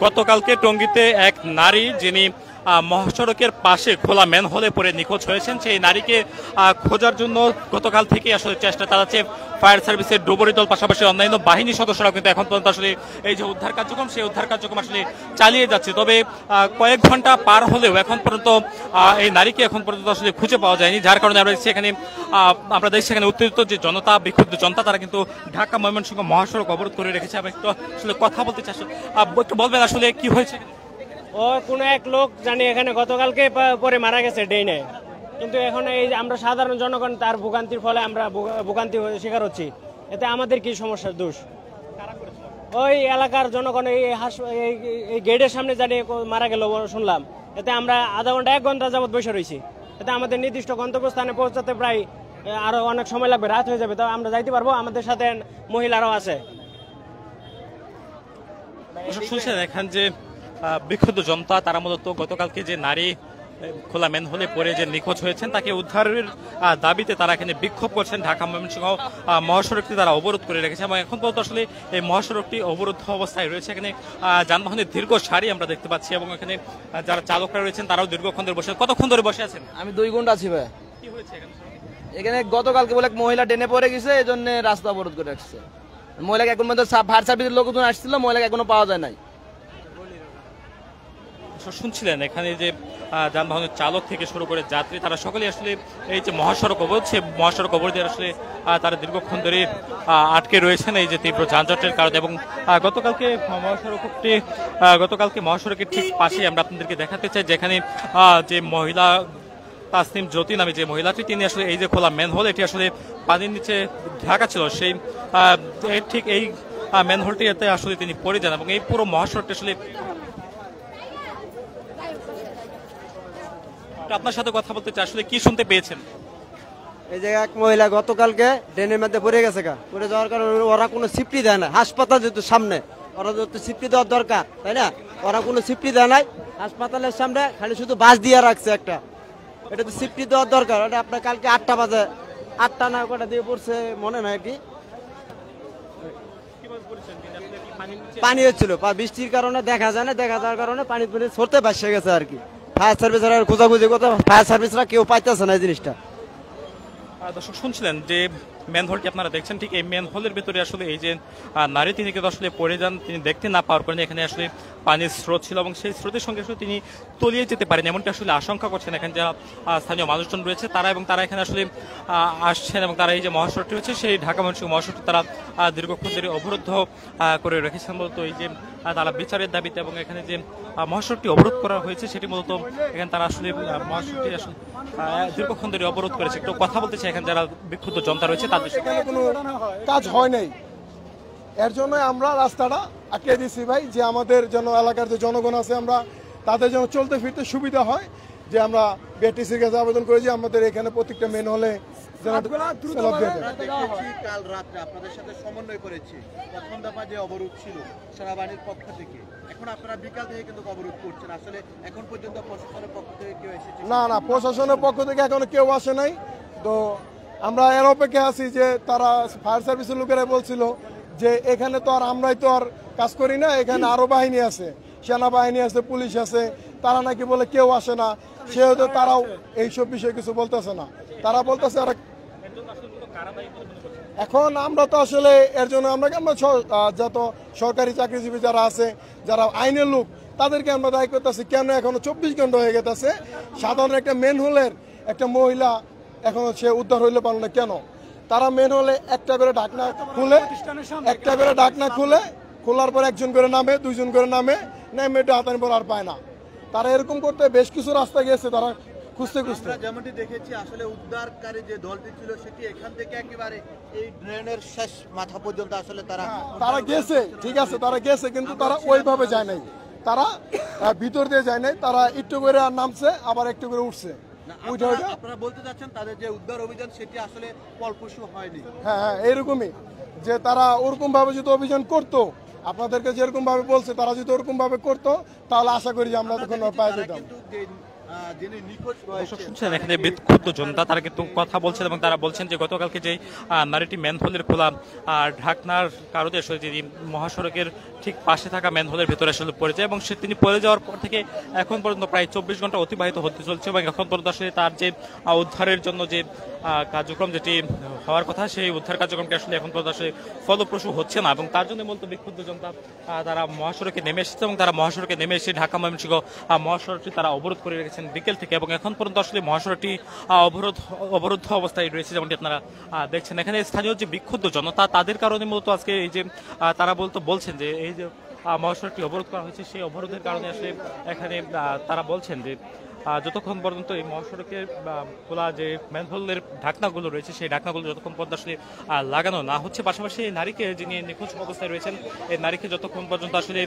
গতকালকে টঙ্গীতে এক নারী যিনি মহাসড়কের পাশে খোলা ম্যানহোলে পড়ে নিখোঁজ হয়েছেন, সেই নারীকে খোঁজার জন্য গতকাল থেকে আসলে চেষ্টা চালাচ্ছে ফায়ার সার্ভিসের ডুবুরি দল, পাশাপাশি অন্যান্য বাহিনী সদস্যরা কিন্তু এখন পর্যন্ত আসলে এই যে উদ্ধার কার্যক্রম, সেই উদ্ধার কার্যক্রম আসলে চালিয়ে যাচ্ছে। তবে কয়েক ঘন্টা পার হলেও এখন পর্যন্ত এই নারীকে এখন পর্যন্ত আসলে খুঁজে পাওয়া যায়নি, যার কারণে আমরা সেখানে আমরা দেখছি সেখানে উত্তেজিত যে জনতা, বিক্ষুব্ধ জনতা, তারা কিন্তু ঢাকা ময়মনসিংহ মহাসড়ক অবরোধ করে রেখেছে। আমি একটু আসলে কথা বলতে চাই, একটু বলবেন আসলে কি হয়েছে? ও কোনো এক লোক জানি এখানে গতকালকে পরে মারা গেছে ডেইনে, কিন্তু এখন এই আমরা সাধারণ জনগণ তার ভোগান্তির ফলে আমরা ভোগান্তি শিকার হচ্ছি। এতে আমাদের কি সমস্যার দোষ? ওই এলাকার জনগণ এই গেটের সামনে জানি মারা গেল শুনলাম। এতে আমরা আধা ঘন্টা 1 ঘন্টা যাবত বসে রয়েছি। এতে আমাদের নির্দিষ্ট গন্তব্যস্থানে পৌঁছাতে প্রায় আরো অনেক সময় লাগবে, রাত হয়ে যাবে। তো আমরা যাইতে পারবো, আমাদের সাথে মহিলারাও আছে। শুনছেন এখান যে বিক্ষুব্ধ জনতা, তারা মূলত গতকালকে যে নারী খোলা ম্যানহোলে পড়ে যে নিখোঁজ হয়েছেন তাকে উদ্ধারের দাবিতে তারা এখানে বিক্ষোভ করছেন। ঢাকা ময়মনসিংহ মহাসড়কটি তারা অবরোধ করে রেখেছে এবং এখন পর্যন্ত আসলে এই মহাসড়কটি অবরুদ্ধ অবস্থায় রয়েছে। এখানে যানবাহনের দীর্ঘ সারি আমরা দেখতে পাচ্ছি এবং এখানে যারা চালকরা রয়েছেন তারাও দীর্ঘক্ষণ ধরে বসে। কতক্ষণ ধরে বসে আছেন? আমি 2 ঘন্টা আছি ভাই। কি হয়েছে এখানে গতকালকে বলে এক মহিলা ডেনে পড়ে গেছে, এই জন্য রাস্তা অবরোধ করে রাখছে। মহিলাকে এখন মধ্যে ফায়ার সার্ভিসের লোকজন আসছিল, মহিলাকে এখনো পাওয়া যায় নাই। শুনছিলেন এখানে যে যানবাহনের চালক থেকে শুরু করে যাত্রী, তারা সকলেই আসলে এই যে মহাসড়ক অবরোধ, সে মহাসড়ক অবরোধে আসলে তারা দীর্ঘক্ষণ ধরে আটকে রয়েছেন এই যে তীব্র যানজটের কারণে। এবং গতকালকে মহাসড়কের ঠিক পাশে আমরা আপনাদেরকে দেখাতে চাই, যেখানে যে মহিলা তাসনিম জ্যোতি নামে যে মহিলাটি, তিনি আসলে এই যে খোলা ম্যানহোল, এটি আসলে পানির নিচে ঢাকা ছিল, সেই ঠিক এই ম্যানহোলটি এতে আসলে তিনি পড়ে যান এবং এই পুরো মহাসড়কটি আসলে। আপনার সাথে কথা বলতে চাই, আসলে কি শুনতে পেয়েছেন? এই যে এক মহিলা গতকালকে ড্রেনের মধ্যে পড়ে গেছে, পড়ে যাওয়ার কারণে ওরা কোনো সিফটি দেয় না। হাসপাতাল যেহেতু সামনে, ওরা যেহেতু সিফটি দেওয়ার দরকার, তাই না? ওরা কোনো সিফটি দেয় নাই। হাসপাতালের সামনে খালি শুধু বাস দিয়ে রাখছে একটা। এটা তো সিফটি দেওয়ার দরকার। ওটা আপনার কালকে 8টা বাজে, 8টা না কটা দিয়ে পড়ছে মনে নয় আর কি। পানি হচ্ছিল, বৃষ্টির কারণে দেখা যায় না, দেখা যাওয়ার কারণে পানি সরতে বাসে গেছে আর কি। ফায়ার সার্ভিসরা খোঁজাখুঁজি করতে, ফায়ার সার্ভিসরা কেউ পাইতেছে না এই জিনিসটা। দর্শক শুনছিলেন যে ম্যানহোলটি আপনারা দেখছেন, ঠিক এই ম্যানহোলের ভিতরে আসলে এই যে নারী, তিনি কিন্তু আসলে পড়ে যান, তিনি দেখতে না পাওয়ার কারণে এখানে আসলে পানির স্রোত ছিল এবং সেই স্রোতের সঙ্গে আসলে তিনি তলিয়ে যেতে পারেন, এমনটি আসলে আশঙ্কা করছেন এখানে যারা স্থানীয় মানুষজন রয়েছে তারা। এবং তারা এখানে আসলে আসছেন এবং তারা এই যে মহাসড়কটি রয়েছে, সেই ঢাকা ময়মনসিংহ মহাসড়কটি তারা দীর্ঘক্ষণ ধরে অবরুদ্ধ করে রেখেছেন মূলত এই যে তারা বিচারের দাবিতে। এবং এখানে যে মহাসড়কটি অবরোধ করা হয়েছে সেটি মূলত এখানে তারা আসলে মহাসড়কটি আসলে দীর্ঘক্ষণ ধরে অবরোধ করেছে। একটু কথা বলতে চাই এখানে যারা বিক্ষুব্ধ জনতা রয়েছে তাদের। সেখানে কোনো কাজ হয় নাই, এর জন্য আমরা রাস্তাটা আটকে দিয়েছি ভাই, যে আমাদের জন্য এলাকার যে জনগণ আছে আমরা তাদের জন্য চলতে ফিরতে সুবিধা হয়, যে আমরা বিআরটিসির কাছে আবেদন করেছি আমাদের এখানে প্রত্যেকটা মেন হলে কাল রাত্রে আপনাদের সাথে সমন্বয় করেছি। প্রথম দফা যে অবরোধ ছিল সেনাবাহিনীর পক্ষ থেকে, এখন আপনারা বিকাল থেকে কিন্তু অবরোধ করছেন। আসলে এখন পর্যন্ত প্রশাসনের পক্ষ থেকে কেউ এসেছে? না, প্রশাসনের পক্ষ থেকে এখনো কেউ আসে নাই। তো আমরা এর অপেক্ষা আছি যে তারা ফায়ার সার্ভিসের লোকেরা বলছিল যে এখানে তো আর আমরাই তো আর কাজ করি না, এখানে আরো বাহিনী আছে, সেনাবাহিনী আছে, পুলিশ আছে, তারা নাকি বলে কেউ আসে না। সেহেতু তারাও এইসব বিষয়ে কিছু বলতেছে না, তারা বলতেছে আর। এখন আমরা তো আসলে এর জন্য আমরা যত সরকারি চাকরিজীবী যারা আছে, যারা আইনের লোক, তাদেরকে আমরা দায়ী করতেছি কেন এখনো 24 ঘন্টা হয়ে গেছে সাধারণ একটা মেন হোলের একটা মহিলা এখনো সে উদ্ধার হইলে পারল না কেন? তারা মেন হলে একটা করে ঢাকনা খুলে, খোলার পর একজন করে নামে, 2 জন করে নামে এটা হাতানি পর আর পায় না। তারা এরকম করতে বেশ কিছু রাস্তা গেছে, তারা খুঁজতে যেমনটি দেখেছি আসলে উদ্ধারকারী যে দলটি ছিল সেটি এখান থেকে একেবারে এই ড্রেনের শেষ মাথা পর্যন্ত আসলে তারা গেছে, ঠিক আছে, তারা গেছে, কিন্তু তারা ওইভাবে যায় নাই, তারা ভিতর দিয়ে যায় নাই, তারা একটু করে আর নামছে, আবার একটু করে উঠছে। আপনারা বলতে চাচ্ছেন তাদের যে উদ্ধার অভিযান সেটি আসলে ফলপ্রসূ হয়নি? হ্যাঁ, এরকমই যে তারা ওরকম ভাবে যদি অভিযান করতো, আপনাদেরকে যেরকম ভাবে বলছে, তারা যদি ওরকম ভাবে করতো, তাহলে আশা করি যে আমরা তখন পাই যেতাম। যিনি নিখোঁজ দর্শক রয়েছেন শুনছেন এখানে বিক্ষুব্ধ জনতা, তারা কিন্তু কথা বলছেন এবং তারা বলছেন যে গতকালকে যে নারীটি ম্যানহোলের খোলা ঢাকনার কারণে আসলে তিনি মহাসড়কের ঠিক পাশে থাকা ম্যানহোলের ভেতরে আসলে পড়ে যায় এবং তিনি পড়ে যাওয়ার পর থেকে এখন পর্যন্ত প্রায় 24 ঘন্টা অতিবাহিত হতে চলছে এবং এখন পর্যন্ত আসলে তার যে উদ্ধারের জন্য যে কার্যক্রম যেটি হওয়ার কথা, সেই উদ্ধার কার্যক্রমটি আসলে এখন পর্যন্ত আসলে ফলপ্রসূ হচ্ছে না এবং তার জন্য মূলত বিক্ষুব্ধ জনতা তারা মহাসড়কে নেমে এসেছে এবং তারা মহাসড়কে নেমে এসে ঢাকা ময়মনসিংহ মহাসড়কটি তারা অবরোধ করে রেখেছেন বিকেল থেকে এবং এখন পর্যন্ত আসলে মহাসড়কটি অবরুদ্ধ অবস্থায় রয়েছে। যেমনটি আপনারা দেখছেন এখানে স্থানীয় যে বিক্ষুব্ধ জনতা, তাদের কারণে মূলত আজকে এই যে তারা বলছেন যে এই যে মহাসড়কটি অবরোধ করা হয়েছে, সেই অবরোধের কারণে আসলে এখানে তারা বলছেন যে যতক্ষণ পর্যন্ত এই মহাসড়কের খোলা যে ম্যানহোলের ঢাকনাগুলো রয়েছে, সেই ঢাকনাগুলো যতক্ষণ পর্যন্ত আসলে লাগানো না হচ্ছে, পাশাপাশি এই নারীকে যিনি নিখোঁজ অবস্থায় রয়েছেন, এই নারীকে যতক্ষণ পর্যন্ত আসলে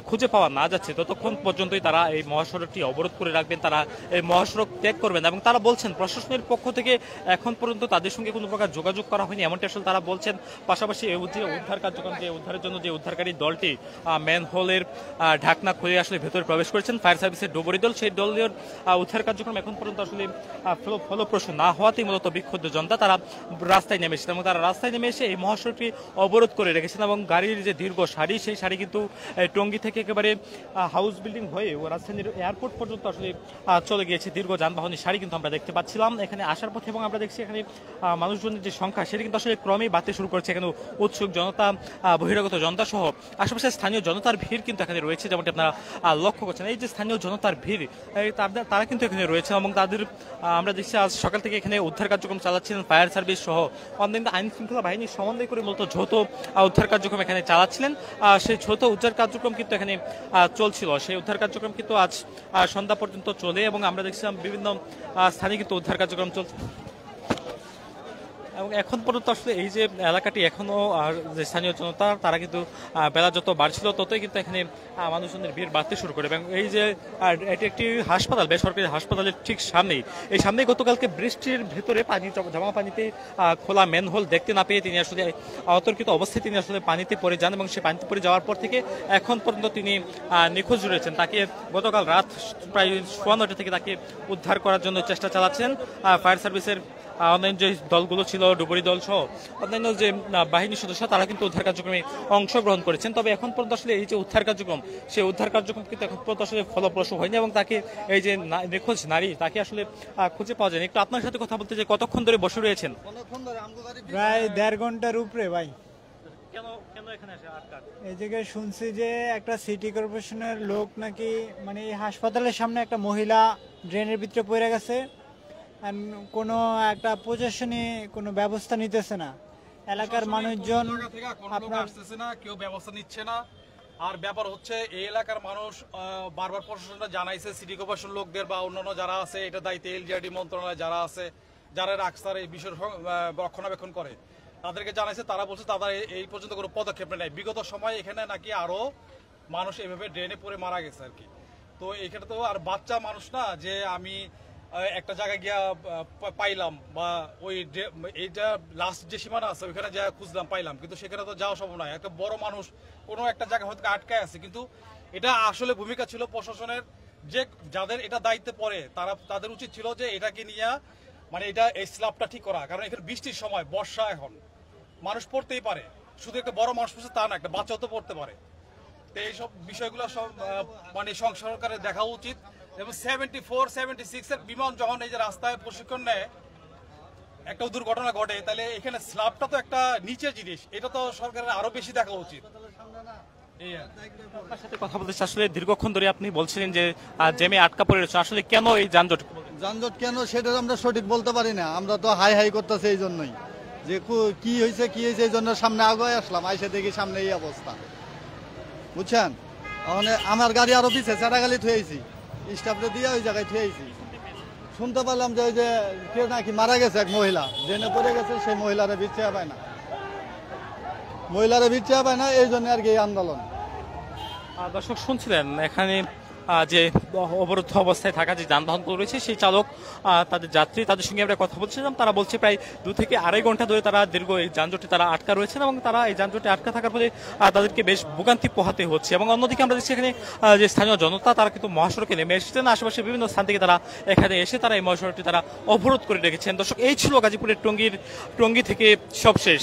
খুঁজে পাওয়া না যাচ্ছে, ততক্ষণ পর্যন্তই তারা এই মহাসড়কটি অবরোধ করে রাখবেন, তারা এই মহাসড়ক ত্যাগ করবেন। এবং তারা বলছেন প্রশাসনের পক্ষ থেকে এখন পর্যন্ত তাদের সঙ্গে কোনো প্রকার যোগাযোগ করা হয়নি, এমনটি আসলে তারা বলছেন। পাশাপাশি এই যে উদ্ধার কার্যক্রম, যে উদ্ধারের জন্য যে উদ্ধারকারী দলটি ম্যানহোলের ঢাকনা খুলে আসলে ভেতরে প্রবেশ করেছেন, ফায়ার সার্ভিসের ডুবুরি দল, সেই দলের উদ্ধার কার্যক্রম এখন পর্যন্ত আসলে ফলপ্রসূ না হওয়াতেই মূলত বিক্ষুব্ধ জনতা তারা রাস্তায় নেমে এসেছেন এবং তারা রাস্তায় নেমে এসে এই মহাসড়কটি অবরোধ করে রেখেছেন এবং গাড়ির যে দীর্ঘ সারি, সেই সারি কিন্তু টঙ্গী থেকে একেবারে হাউস বিল্ডিং হয়ে রাজধানীর এয়ারপোর্ট পর্যন্ত আসলে চলে গিয়েছে। দীর্ঘ যানবাহনের সারি কিন্তু আমরা দেখতে পাচ্ছিলাম এখানে আসার পথে এবং আমরা দেখছি এখানে মানুষজনের যে সংখ্যা, সেটি কিন্তু আসলে ক্রমেই বাড়তে শুরু করেছে। এখানে উৎসুক জনতা, বহিরাগত জনতা সহ আশেপাশে স্থানীয় জনতার ভিড় কিন্তু এখানে রয়েছে, যেমনটি আপনারা লক্ষ্য করছেন। এই যে স্থানীয় জনতার ভিড়, তারা কিন্তু এখানে রয়েছে এবং তাদের আমরা দেখছি আজ সকাল থেকে এখানে উদ্ধার কার্যক্রম চালাচ্ছিলেন ফায়ার সার্ভিস সহ অন্যান্য আইন শৃঙ্খলা বাহিনীর সমন্বয় করে মূলত যৌথ উদ্ধার কার্যক্রম এখানে চালাচ্ছিলেন। সেই যৌথ উদ্ধার কার্যক্রম কিন্তু এখানে চলছিল। সেই উদ্ধার কার্যক্রম কিন্তু আজ সন্ধ্যা পর্যন্ত চলে এবং আমরা দেখছিলাম বিভিন্ন স্থানে কিন্তু উদ্ধার কার্যক্রম চলছে এবং এখন পর্যন্ত আসলে এই যে এলাকাটি এখনো যে স্থানীয় জনতা, তারা কিন্তু বেলা যত বাড়ছিল ততই কিন্তু এখানে মানুষজনের ভিড় বাড়তে শুরু করে এবং এই যে এটি একটি হাসপাতাল, বেসরকারি হাসপাতালের ঠিক সামনেই গতকালকে বৃষ্টির ভেতরে পানি জমা পানিতে খোলা ম্যানহোল দেখতে না পেয়ে তিনি আসলে অতর্কিত অবস্থায় তিনি আসলে পানিতে পড়ে যান এবং সে পানিতে পড়ে যাওয়ার পর থেকে এখন পর্যন্ত তিনি নিখোঁজ রয়েছেন। তাকে গতকাল রাত প্রায় 9:15 থেকে তাকে উদ্ধার করার জন্য চেষ্টা চালাচ্ছেন ফায়ার সার্ভিসের অন্যান্য যে দলগুলো ছিল, ডুবুরি দল সহ অন্যান্য যে বাহিনীর সদস্য, তারা কিন্তু উদ্ধার কার্যক্রমে অংশগ্রহণ করেছেন। তবে এখন পর্যন্ত আসলে এই যে উদ্ধার কার্যক্রম, সেই উদ্ধার কার্যক্রম কিন্তু এখন পর্যন্ত আসলে ফলপ্রসূ হয়নি এবং তাকে এই যে নিখোঁজ নারী, তাকে আসলে খুঁজে পাওয়া যায়নি। একটু আপনার সাথে কথা বলতে যে কতক্ষণ ধরে বসে রয়েছেন? প্রায় 1.5 ঘন্টার উপরে ভাই। কেন এখানে আসে আটকা? এই জায়গায় শুনছি যে একটা সিটি কর্পোরেশনের লোক নাকি মানে এই হাসপাতালের সামনে একটা মহিলা ড্রেনের ভিতরে পড়ে গেছে, কোনো একটা প্রশাসনী কোনো ব্যবস্থা নিতেছে না। এলাকার মানুষজন আপনার আসতেছে না, কেউ ব্যবস্থা নিচ্ছে না। আর ব্যাপার হচ্ছে এই এলাকার মানুষ বারবার প্রশাসনটা জানাইছে, সিটি কর্পোরেশন লোকদের বা অন্যান্য যারা আছে এটা দায়িত্বে এলজিআরডি মন্ত্রণালয় যারা আছে, যারা রাখসার এই বিষয় রক্ষণাবেক্ষণ করে, তাদেরকে জানাইছে। তারা বলছে তারা এই পর্যন্ত কোনো পদক্ষেপ নেয়। বিগত সময় এখানে নাকি আরো মানুষ এইভাবে ড্রেনে পড়ে মারা গেছে আর কি। তো এখানে তো আর বাচ্চা মানুষ না যে আমি একটা জায়গায় গিয়া পাইলাম বা ওই এইটা লাস্ট যে সীমানা আছে ওইখানে যা খুঁজলাম পাইলাম, কিন্তু সেখানে তো যাওয়া সম্ভব নয়। একটা বড় মানুষ কোনো একটা জায়গায় হয়তো আটকায় আছে, কিন্তু এটা আসলে ভূমিকা ছিল প্রশাসনের, যে যাদের এটা দায়িত্বে পড়ে তাদের উচিত ছিল যে এটাকে নিয়ে মানে এটা এই স্ল্যাবটা ঠিক করা। কারণ এখানে বৃষ্টির সময়, বর্ষা, এখন মানুষ পড়তেই পারে, শুধু একটা বড় মানুষ পড়ছে তা না, একটা বাচ্চাও তো পড়তে পারে। তো এইসব বিষয়গুলো সব মানে সরকারের দেখা উচিত। এবং 74, 76 এর বিমান যখন এই যে রাস্তায় প্রশিক্ষণ নেয়, একটা দুর্ঘটনা ঘটে, তাহলে এখানে স্ল্যাবটা তো একটা নিচের জিনিস, এটা তো সরকারের আরো বেশি দেখা উচিত। আপনার সাথে কথা বলতে আসলে দীর্ঘক্ষণ ধরে আপনি বলছিলেন যে জ্যামে আটকা পড়ে রয়েছে, আসলে কেন এই যানজট কেন সেটা আমরা সঠিক বলতে পারি না। আমরা তো হাই করতেছি এই জন্যই যে কি হয়েছে এই জন্য সামনে আগে আসলাম, আইসে দেখি সামনে এই অবস্থা, বুঝছেন। আমার গাড়ি আরো পিছিয়ে চারাগালি থুয়েছি, স্টাফে দিয়ে ওই জায়গায় থুয়েছি। শুনতে পারলাম যে ওই যে কেউ নাকি মারা গেছে, এক মহিলা ড্রেনে পড়ে গেছে, সেই মহিলারা ভিড়তে পায় না, এই জন্য আর কি এই আন্দোলন। দর্শক শুনছিলেন এখানে যে অবরুদ্ধ অবস্থায় থাকা যে যানবাহনগুলো রয়েছে সেই চালক তাদের যাত্রী তাদের সঙ্গে আমরা কথা বলছিলাম। তারা বলছে প্রায় 2 থেকে আড়াই ঘন্টা ধরে তারা দীর্ঘ এই যানজটে তারা আটকা রয়েছেন এবং তারা এই যানজটে আটকা থাকার ফলে তাদেরকে বেশ ভোগান্তি পোহাতে হচ্ছে। এবং অন্যদিকে আমরা দেখছি এখানে যে স্থানীয় জনতা তারা কিন্তু মহাসড়কে নেমে এসেছেন, আশেপাশে বিভিন্ন স্থান থেকে তারা এখানে এসে তারা এই মহাসড়কটি তারা অবরোধ করে রেখেছেন। দর্শক, এই ছিল গাজীপুরের টঙ্গী থেকে সবশেষ।